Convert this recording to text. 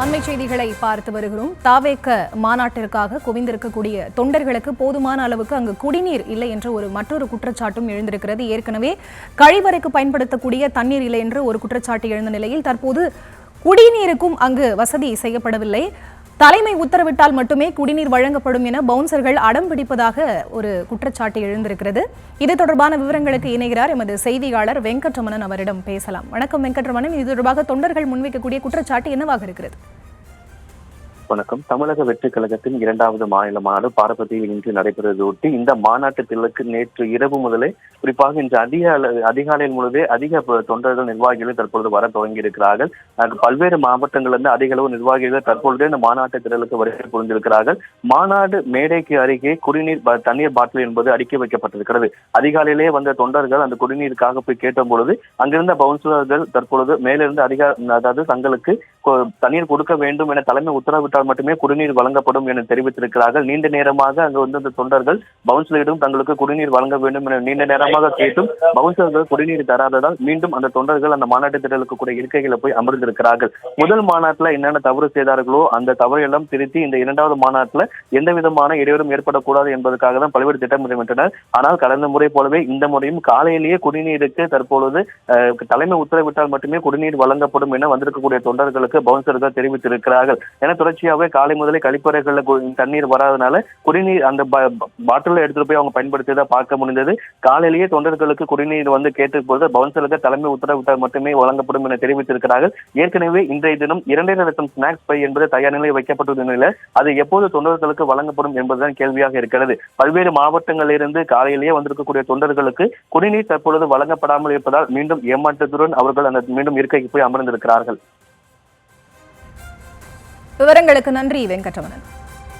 அண்மை செய்திகளை பார்த்து வருகிறோம். தாவேக மாநாட்டிற்காக குவிந்திருக்கக்கூடிய தொண்டர்களுக்கு போதுமான அளவுக்கு அங்கு குடிநீர் இல்லை என்ற மற்றொரு குற்றச்சாட்டும் எழுந்திருக்கிறது. ஏற்கனவே கழிவறைக்கு பயன்படுத்தக்கூடிய தண்ணீர் இல்லை என்று ஒரு குற்றச்சாட்டு எழுந்த நிலையில் தற்போது குடிநீருக்கும் அங்கு வசதி செய்யப்படவில்லை. தலைமை உத்தரவிட்டால் மட்டுமே குடிநீர் வழங்கப்படும் என பவுன்சர்கள் அடம் பிடிப்பதாக ஒரு குற்றச்சாட்டு எழுந்திருக்கிறது. இது தொடர்பான விவரங்களுக்கு இணைகிறார் எமது செய்தியாளர் வெங்கட்ரமணன். அவரிடம் பேசலாம். வணக்கம் வெங்கட்ரமணன், இது தொடர்பாக தொண்டர்கள் முன்வைக்கக்கூடிய குற்றச்சாட்டு என்னவாக இருக்கிறது? வணக்கம். தமிழக வெற்றி கழகத்தின் 2வது மாநில மாநாடு பாரபத்தியில் இன்று நடைபெறுவதையொட்டி இந்த மாநாட்டத்திற்கு நேற்று இரவு முதலே, குறிப்பாக இன்று அதிகாலையில் முழுவதே அதிக தொண்டர்கள் நிர்வாகிகள் தற்பொழுது வர தொடங்கி இருக்கிறார்கள். பல்வேறு மாவட்டங்களிலிருந்து அதிக அளவு நிர்வாகிகள் தற்பொழுதே இந்த மாநாட்டு திரளுக்கு வருகை புரிந்திருக்கிறார்கள். மாநாடு மேடைக்கு அருகே குடிநீர் தண்ணீர் பாட்டில் என்பது அடுக்கி வைக்கப்பட்டிருக்கிறது. அதிகாலையிலே வந்த தொண்டர்கள் அந்த குடிநீருக்காக போய் கேட்ட பொழுது அங்கிருந்த பவுன்சர்கள் தற்பொழுது மேலிருந்து அதாவது தங்களுக்கு தண்ணீர் கொடுக்க வேண்டும் என தலைமை உத்தரவிட்டால் மட்டுமே குடிநீர் வழங்கப்படும் என தெரிவித்திருக்கிறார்கள். நீண்ட நேரமாக அங்கு வந்த தொண்டர்கள் பவுன்சரிடம் தங்களுக்கு குடிநீர் வழங்க வேண்டும் என நீண்ட நேரமாக கேட்டும் பவுன்சர்கள் குடிநீர் தராததால் மீண்டும் அந்த தொண்டர்கள் அந்த மாநாட்டு திரளுக்கு கூட இருக்கைகளை போய் அமர்ந்திருக்கிறார்கள். முதல் மாநாட்டில் என்னென்ன தவறு செய்தார்களோ அந்த தவறையெல்லாம் திருத்தி இந்த 2வது மாநாட்டில் எந்த விதமான இடையூறும் ஏற்படக்கூடாது என்பதற்காக தான் பல்வேறு திட்டமிட்டனர். ஆனால் கடந்த முறை போலவே இந்த முறையும் காலையிலேயே குடிநீருக்கு தற்பொழுது தலைமை உத்தரவிட்டால் மட்டுமே குடிநீர் வழங்கப்படும் என வந்திருக்கக்கூடிய தொண்டர்களுக்கு பவுன்சர்கள் தெரிவித்திருக்கிறார்கள். என தொடர்ச்சியாகவே காலை முதலே கழிப்பறைகளில் தண்ணீர் வராதனால குடிநீர் அந்த பாட்டில எடுத்துட்டு போய் அவங்க பயன்படுத்தியதை பார்க்க முடிந்தது. காலையிலேயே தொண்டர்களுக்கு குடிநீர் கேட்ட போது பவுன்சருக்கு தலைமை உத்தரவிட்டால் மட்டுமே வழங்கப்படும் என தெரிவித்திருக்கிறார்கள். ஏற்கனவே இன்றைய தினம் 2.5 லட்சம் ஸ்நாக்ஸ் பை என்பது தயார் நிலையில் வைக்கப்பட்டுள்ள நிலையில் அது எப்போது தொண்டர்களுக்கு வழங்கப்படும் என்பதுதான் கேள்வியாக இருக்கிறது. பல்வேறு மாவட்டங்களில் இருந்து காலையிலேயே வந்திருக்கக்கூடிய தொண்டர்களுக்கு குடிநீர் தற்பொழுது வழங்கப்படாமல் இருப்பதால் மீண்டும் ஏமாற்றத்துடன் அவர்கள் அந்த மீண்டும் இருக்கைக்கு போய் அமர்ந்திருக்கிறார்கள். விவரங்களுக்கு நன்றி வெங்கட்ரமணன்.